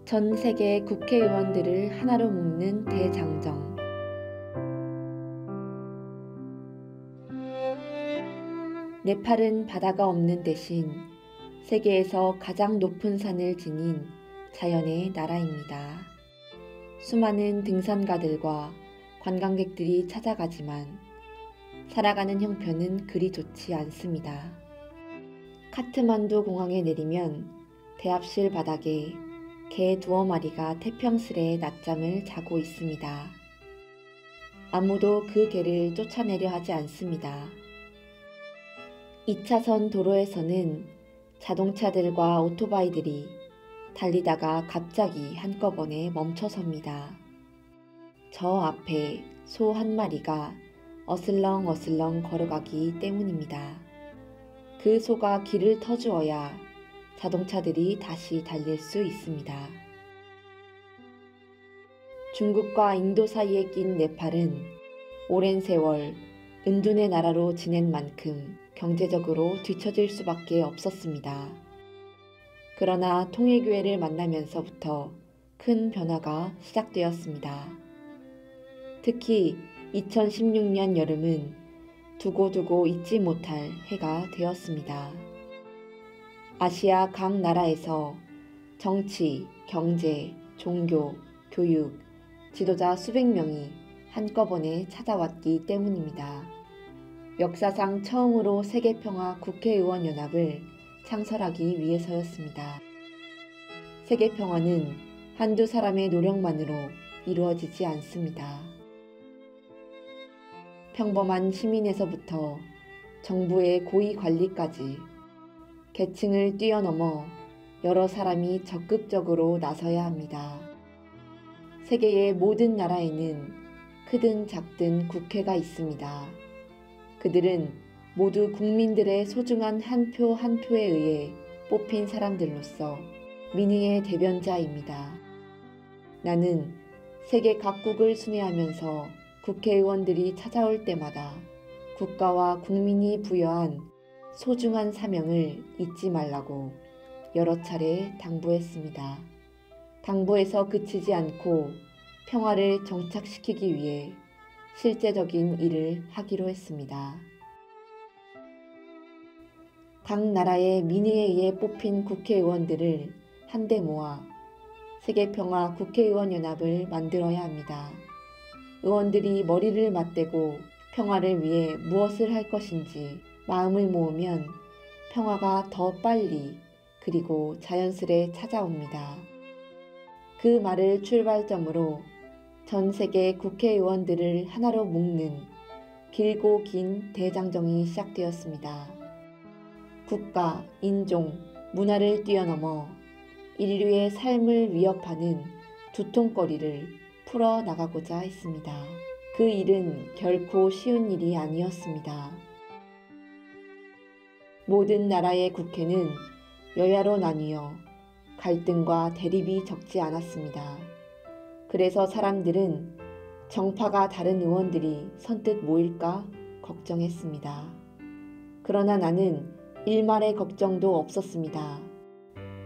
전 세계 국회의원들을 하나로 묶는 대장정. 네팔은 바다가 없는 대신 세계에서 가장 높은 산을 지닌 자연의 나라입니다. 수많은 등산가들과 관광객들이 찾아가지만 살아가는 형편은 그리 좋지 않습니다. 카트만두 공항에 내리면 대합실 바닥에 개 두어 마리가 태평스레 낮잠을 자고 있습니다. 아무도 그 개를 쫓아내려 하지 않습니다. 2차선 도로에서는 자동차들과 오토바이들이 달리다가 갑자기 한꺼번에 멈춰섭니다. 저 앞에 소 한 마리가 어슬렁어슬렁 걸어가기 때문입니다. 그 소가 길을 터주어야 자동차들이 다시 달릴 수 있습니다. 중국과 인도 사이에 낀 네팔은 오랜 세월 은둔의 나라로 지낸 만큼 경제적으로 뒤처질 수밖에 없었습니다. 그러나 통일교회를 만나면서부터 큰 변화가 시작되었습니다. 특히 2016년 여름은 두고두고 잊지 못할 해가 되었습니다. 아시아 각 나라에서 정치, 경제, 종교, 교육, 지도자 수백 명이 한꺼번에 찾아왔기 때문입니다. 역사상 처음으로 세계평화 국회의원연합을 창설하기 위해서였습니다. 세계평화는 한두 사람의 노력만으로 이루어지지 않습니다. 평범한 시민에서부터 정부의 고위 관리까지 계층을 뛰어넘어 여러 사람이 적극적으로 나서야 합니다. 세계의 모든 나라에는 크든 작든 국회가 있습니다. 그들은 모두 국민들의 소중한 한 표 한 표에 의해 뽑힌 사람들로서 민의의 대변자입니다. 나는 세계 각국을 순회하면서 국회의원들이 찾아올 때마다 국가와 국민이 부여한 소중한 사명을 잊지 말라고 여러 차례 당부했습니다. 당부에서 그치지 않고 평화를 정착시키기 위해 실제적인 일을 하기로 했습니다. 각 나라의 민의에 의해 뽑힌 국회의원들을 한데 모아 세계평화 국회의원연합을 만들어야 합니다. 의원들이 머리를 맞대고 평화를 위해 무엇을 할 것인지 마음을 모으면 평화가 더 빨리 그리고 자연스레 찾아옵니다. 그 말을 출발점으로 전 세계 국회의원들을 하나로 묶는 길고 긴 대장정이 시작되었습니다. 국가, 인종, 문화를 뛰어넘어 인류의 삶을 위협하는 두통거리를 풀어나가고자 했습니다. 그 일은 결코 쉬운 일이 아니었습니다. 모든 나라의 국회는 여야로 나뉘어 갈등과 대립이 적지 않았습니다. 그래서 사람들은 정파가 다른 의원들이 선뜻 모일까 걱정했습니다. 그러나 나는 일말의 걱정도 없었습니다.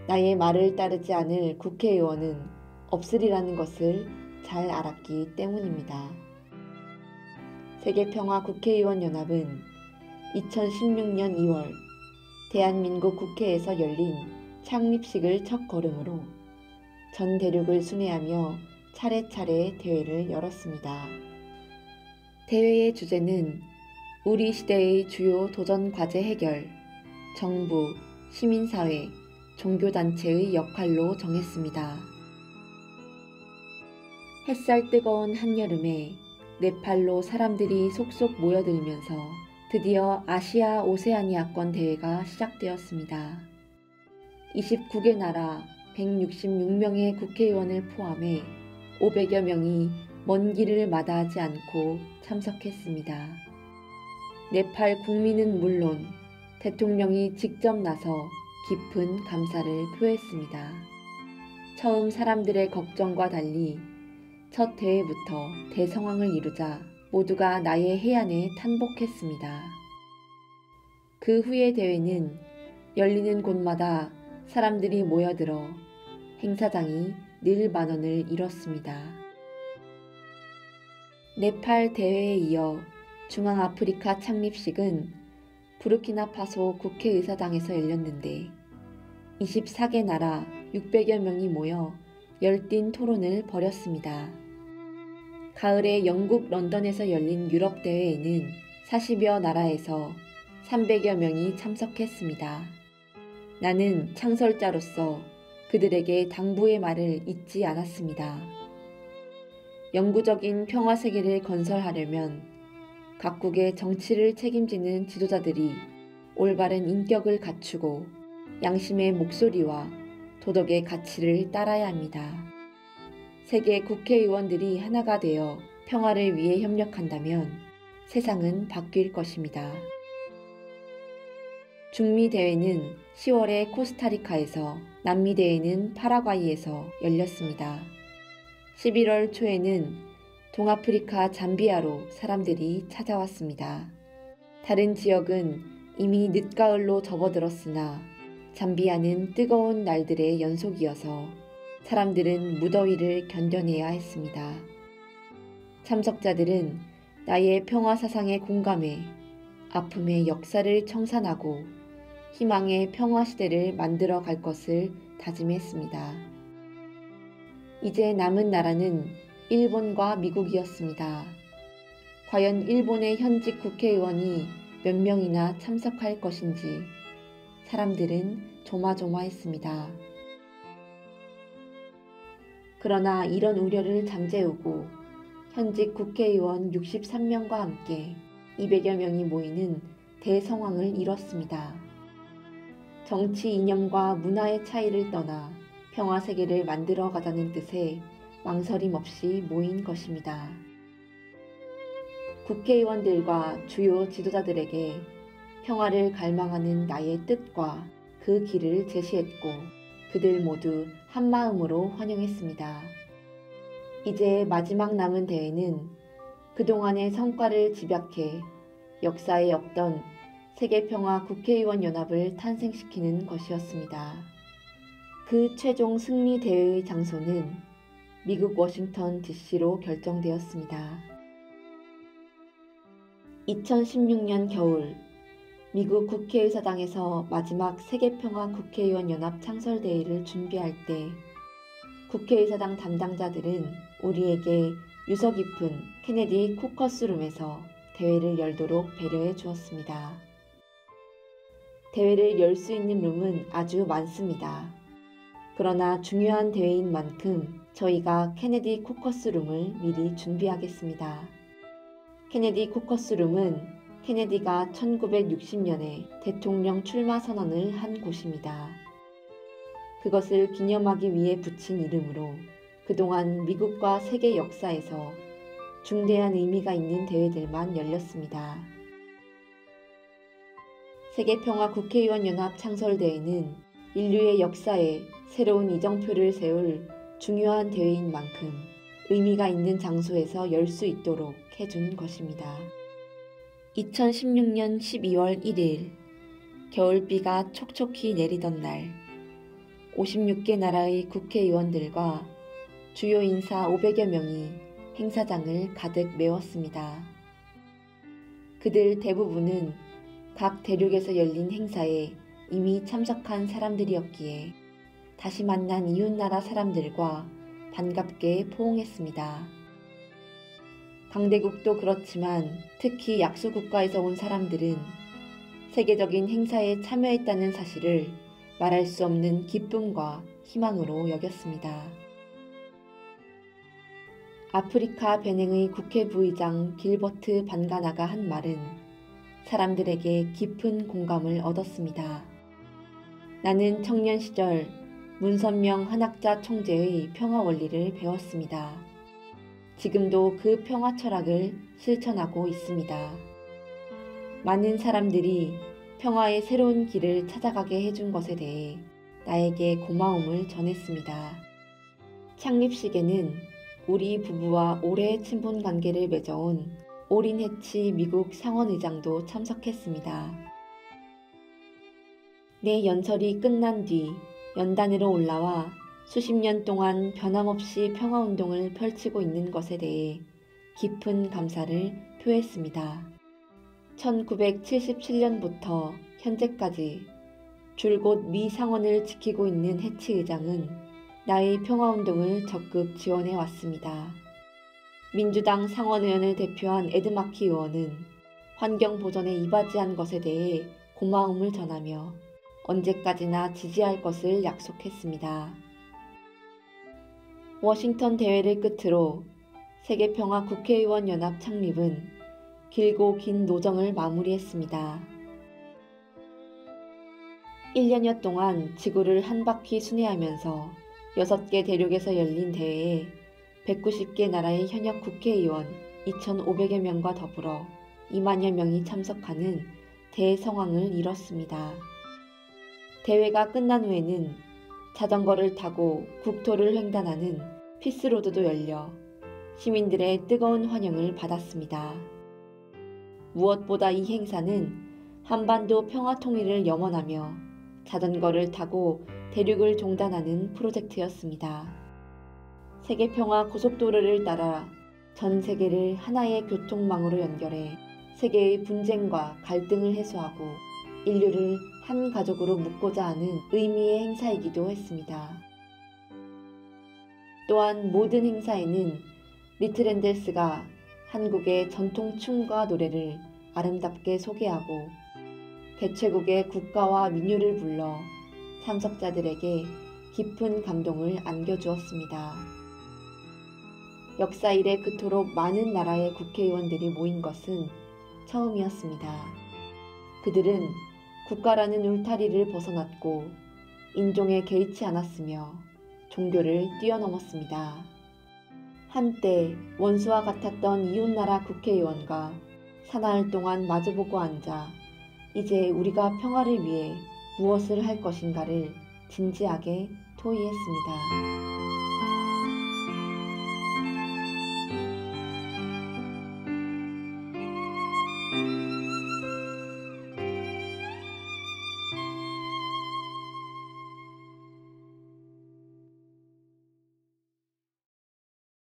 나의 말을 따르지 않을 국회의원은 없으리라는 것을 잘 알았기 때문입니다. 세계평화 국회의원연합은 2016년 2월 대한민국 국회에서 열린 창립식을 첫걸음으로 전 대륙을 순회하며 차례차례 대회를 열었습니다. 대회의 주제는 우리 시대의 주요 도전 과제 해결, 정부, 시민사회, 종교단체의 역할로 정했습니다. 햇살 뜨거운 한여름에 네팔로 사람들이 속속 모여들면서 드디어 아시아 오세아니아권 대회가 시작되었습니다. 29개 나라 166명의 국회의원을 포함해 500여 명이 먼 길을 마다하지 않고 참석했습니다. 네팔 국민은 물론 대통령이 직접 나서 깊은 감사를 표했습니다. 처음 사람들의 걱정과 달리 첫 대회부터 대성황을 이루자 모두가 나의 해안에 탄복했습니다. 그 후의 대회는 열리는 곳마다 사람들이 모여들어 행사장이 늘 만원을 잃었습니다. 네팔 대회에 이어 중앙아프리카 창립식은 부르키나파소 국회의사당에서 열렸는데 24개 나라 600여 명이 모여 열띤 토론을 벌였습니다. 가을에 영국 런던에서 열린 유럽 대회에는 40여 나라에서 300여 명이 참석했습니다. 나는 창설자로서 그들에게 당부의 말을 잊지 않았습니다. 영구적인 평화 세계를 건설하려면 각국의 정치를 책임지는 지도자들이 올바른 인격을 갖추고 양심의 목소리와 도덕의 가치를 따라야 합니다. 세계 국회의원들이 하나가 되어 평화를 위해 협력한다면 세상은 바뀔 것입니다. 중미 대회는 10월에 코스타리카에서, 남미 대회는 파라과이에서 열렸습니다. 11월 초에는 동아프리카 잠비아로 사람들이 찾아왔습니다. 다른 지역은 이미 늦가을로 접어들었으나 잠비아는 뜨거운 날들의 연속이어서 사람들은 무더위를 견뎌내야 했습니다. 참석자들은 나의 평화 사상에 공감해 아픔의 역사를 청산하고 희망의 평화 시대를 만들어 갈 것을 다짐했습니다. 이제 남은 나라는 일본과 미국이었습니다. 과연 일본의 현직 국회의원이 몇 명이나 참석할 것인지 사람들은 조마조마했습니다. 그러나 이런 우려를 잠재우고 현직 국회의원 63명과 함께 200여 명이 모이는 대성황을 이뤘습니다. 정치 이념과 문화의 차이를 떠나 평화 세계를 만들어 가자는 뜻에 망설임 없이 모인 것입니다. 국회의원들과 주요 지도자들에게 평화를 갈망하는 나의 뜻과 그 길을 제시했고 그들 모두 한마음으로 환영했습니다. 이제 마지막 남은 대회는 그동안의 성과를 집약해 역사에 없던 세계평화 국회의원 연합을 탄생시키는 것이었습니다. 그 최종 승리 대회의 장소는 미국 워싱턴 DC로 결정되었습니다. 2016년 겨울 미국 국회의사당에서 마지막 세계평화 국회의원 연합 창설대회를 준비할 때 국회의사당 담당자들은 우리에게 유서 깊은 케네디 코커스룸에서 대회를 열도록 배려해 주었습니다. 대회를 열 수 있는 룸은 아주 많습니다. 그러나 중요한 대회인 만큼 저희가 케네디 코커스룸을 미리 준비하겠습니다. 케네디 코커스룸은 케네디가 1960년에 대통령 출마 선언을 한 곳입니다. 그것을 기념하기 위해 붙인 이름으로 그동안 미국과 세계 역사에서 중대한 의미가 있는 대회들만 열렸습니다. 세계평화 국회의원 연합 창설대회는 인류의 역사에 새로운 이정표를 세울 중요한 대회인 만큼 의미가 있는 장소에서 열 수 있도록 해준 것입니다. 2016년 12월 1일 겨울비가 촉촉히 내리던 날 56개 나라의 국회의원들과 주요 인사 500여 명이 행사장을 가득 메웠습니다. 그들 대부분은 각 대륙에서 열린 행사에 이미 참석한 사람들이었기에 다시 만난 이웃나라 사람들과 반갑게 포옹했습니다. 강대국도 그렇지만 특히 약소국가에서 온 사람들은 세계적인 행사에 참여했다는 사실을 말할 수 없는 기쁨과 희망으로 여겼습니다. 아프리카 베냉의 국회 부의장 길버트 반가나가 한 말은 사람들에게 깊은 공감을 얻었습니다. 나는 청년 시절 문선명 한학자 총재의 평화 원리를 배웠습니다. 지금도 그 평화 철학을 실천하고 있습니다. 많은 사람들이 평화의 새로운 길을 찾아가게 해준 것에 대해 나에게 고마움을 전했습니다. 창립식에는 우리 부부와 오래 친분 관계를 맺어온 오린 해치 미국 상원의장도 참석했습니다. 내 연설이 끝난 뒤 연단으로 올라와 수십 년 동안 변함없이 평화운동을 펼치고 있는 것에 대해 깊은 감사를 표했습니다. 1977년부터 현재까지 줄곧 미 상원을 지키고 있는 해치 의장은 나의 평화운동을 적극 지원해 왔습니다. 민주당 상원의원을 대표한 에드 마키 의원은 환경 보전에 이바지한 것에 대해 고마움을 전하며 언제까지나 지지할 것을 약속했습니다. 워싱턴 대회를 끝으로 세계평화 국회의원 연합 창립은 길고 긴 노정을 마무리했습니다. 1년여 동안 지구를 한 바퀴 순회하면서 6개 대륙에서 열린 대회에 190개 나라의 현역 국회의원 2,500여 명과 더불어 2만여 명이 참석하는 대성황을 이뤘습니다. 대회가 끝난 후에는 자전거를 타고 국토를 횡단하는 피스로드도 열려 시민들의 뜨거운 환영을 받았습니다. 무엇보다 이 행사는 한반도 평화 통일을 염원하며 자전거를 타고 대륙을 종단하는 프로젝트였습니다. 세계평화 고속도로를 따라 전 세계를 하나의 교통망으로 연결해 세계의 분쟁과 갈등을 해소하고 인류를 한 가족으로 묶고자 하는 의미의 행사이기도 했습니다. 또한 모든 행사에는 리틀 앤델스가 한국의 전통 춤과 노래를 아름답게 소개하고 개최국의 국가와 민요를 불러 참석자들에게 깊은 감동을 안겨주었습니다. 역사 이래 그토록 많은 나라의 국회의원들이 모인 것은 처음이었습니다. 그들은 국가라는 울타리를 벗어났고 인종에 개의치 않았으며 종교를 뛰어넘었습니다. 한때 원수와 같았던 이웃나라 국회의원과 사나흘 동안 마주보고 앉아 이제 우리가 평화를 위해 무엇을 할 것인가를 진지하게 토의했습니다.